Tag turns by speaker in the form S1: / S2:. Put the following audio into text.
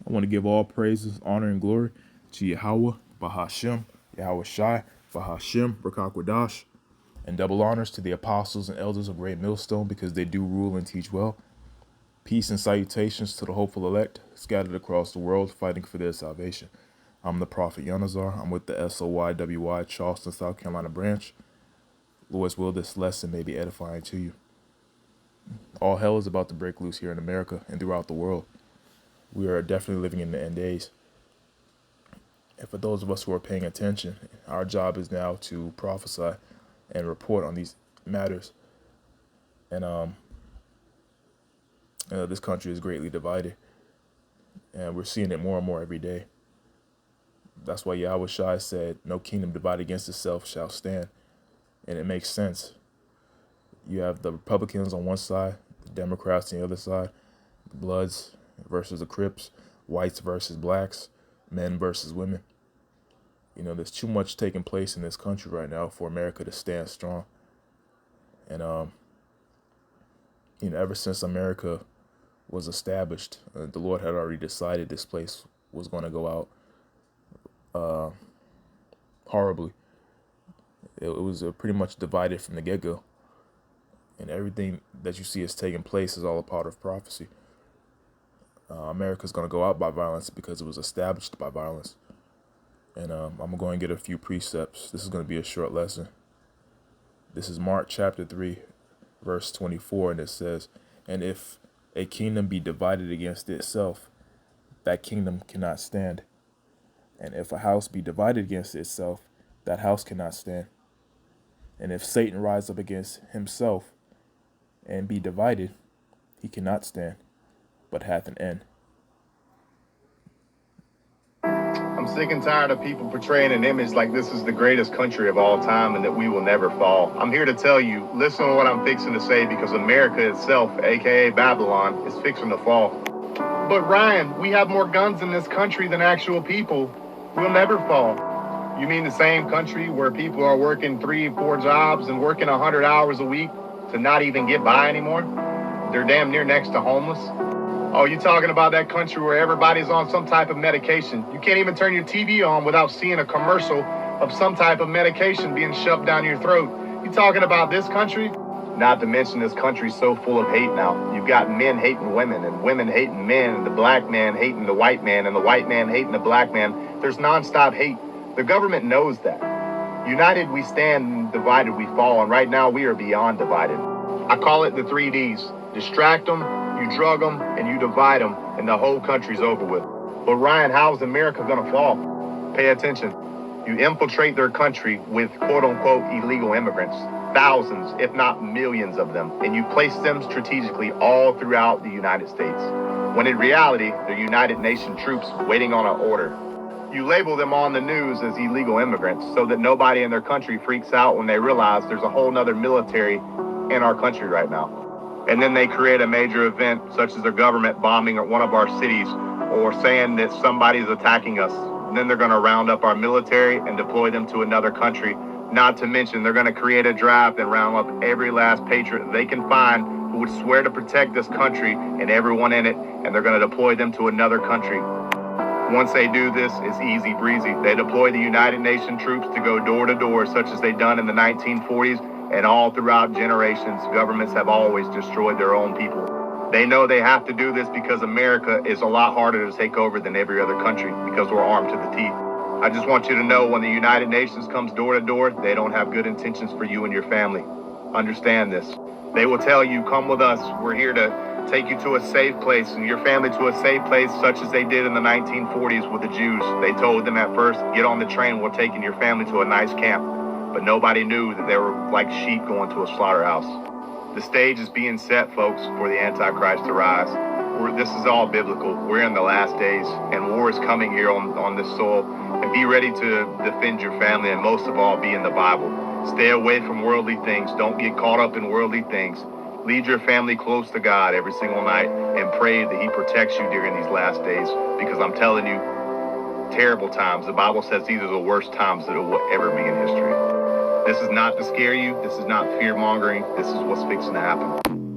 S1: I want to give all praises, honor, and glory to Yahweh, Bahashem, Yahweh Shai, Bahashem, Rakakwadash, and double honors to the apostles and elders of Great Millstone because they do rule and teach well. Peace and salutations to the hopeful elect scattered across the world fighting for their salvation. I'm the Prophet Yonazar. I'm with the SOYWY Charleston, South Carolina branch. Lord's will, this lesson may be edifying to you. All hell is about to break loose here in America and throughout the world. We are definitely living in the end days. And for those of us who are paying attention, our job is now to prophesy and report on these matters. And this country is greatly divided, and we're seeing it more and more every day. That's why Yahweh Shai said, "No kingdom divided against itself shall stand," and it makes sense. You have the Republicans on one side, the Democrats on the other side, the Bloods versus the Crips, whites versus blacks, men versus women. There's too much taking place in this country right now for America to stand strong. And ever since America was established, the Lord had already decided this place was going to go out horribly. It was pretty much divided from the get-go. And everything that you see is taking place is all a part of prophecy. America's going to go out by violence because it was established by violence. And I'm going to get a few precepts. This is going to be a short lesson. This is Mark chapter 3, verse 24, and it says, "And if a kingdom be divided against itself, that kingdom cannot stand. And if a house be divided against itself, that house cannot stand. And if Satan rise up against himself and be divided, he cannot stand, but hath an end."
S2: I'm sick and tired of people portraying an image like this is the greatest country of all time and that we will never fall. I'm here to tell you, listen to what I'm fixing to say, because America itself, aka Babylon, is fixing to fall. But Ryan, we have more guns in this country than actual people. We'll never fall. You mean the same country where people are working 3-4 jobs and working 100 hours a week to not even get by anymore? They're damn near next to homeless. Oh, you talking about that country where everybody's on some type of medication? You can't even turn your TV on without seeing a commercial of some type of medication being shoved down your throat. You talking about this country? Not to mention this country's so full of hate now. You've got men hating women and women hating men and the black man hating the white man and the white man hating the black man. There's nonstop hate. The government knows that. United we stand, divided we fall, and right now we are beyond divided. I call it the 3 Ds. Distract them, you drug them, and you divide them, and the whole country's over with. But Ryan, how's America gonna fall? Pay attention. You infiltrate their country with quote-unquote illegal immigrants, thousands, if not millions of them, and you place them strategically all throughout the United States, when in reality, they're United Nations troops waiting on an order. You label them on the news as illegal immigrants so that nobody in their country freaks out when they realize there's a whole nother military in our country right now. And then they create a major event such as their government bombing one of our cities or saying that somebody's attacking us. And then they're going to round up our military and deploy them to another country. Not to mention they're going to create a draft and round up every last patriot they can find who would swear to protect this country and everyone in it, and they're going to deploy them to another country. Once they do this, it's easy breezy. They deploy the United Nations troops to go door to door, such as they done in the 1940s, and all throughout generations, governments have always destroyed their own people. They know they have to do this because America is a lot harder to take over than every other country because we're armed to the teeth. I just want you to know when the United Nations comes door to door, they don't have good intentions for you and your family. Understand this. They will tell you, come with us. We're here to take you to a safe place and your family to a safe place, such as they did in the 1940s with the Jews. They told them at first, get on the train, we're taking your family to a nice camp. But nobody knew that they were like sheep going to a slaughterhouse. The stage is being set, folks, for the Antichrist to rise. This is all biblical. We're in the last days, and war is coming here on this soil. And be ready to defend your family, and most of all, be in the Bible. Stay away from worldly things. Don't get caught up in worldly things. Lead your family close to God every single night and pray that He protects you during these last days, because I'm telling you, terrible times. The Bible says these are the worst times that will ever be in history. This is not to scare you. This is not fear-mongering. This is what's fixing to happen.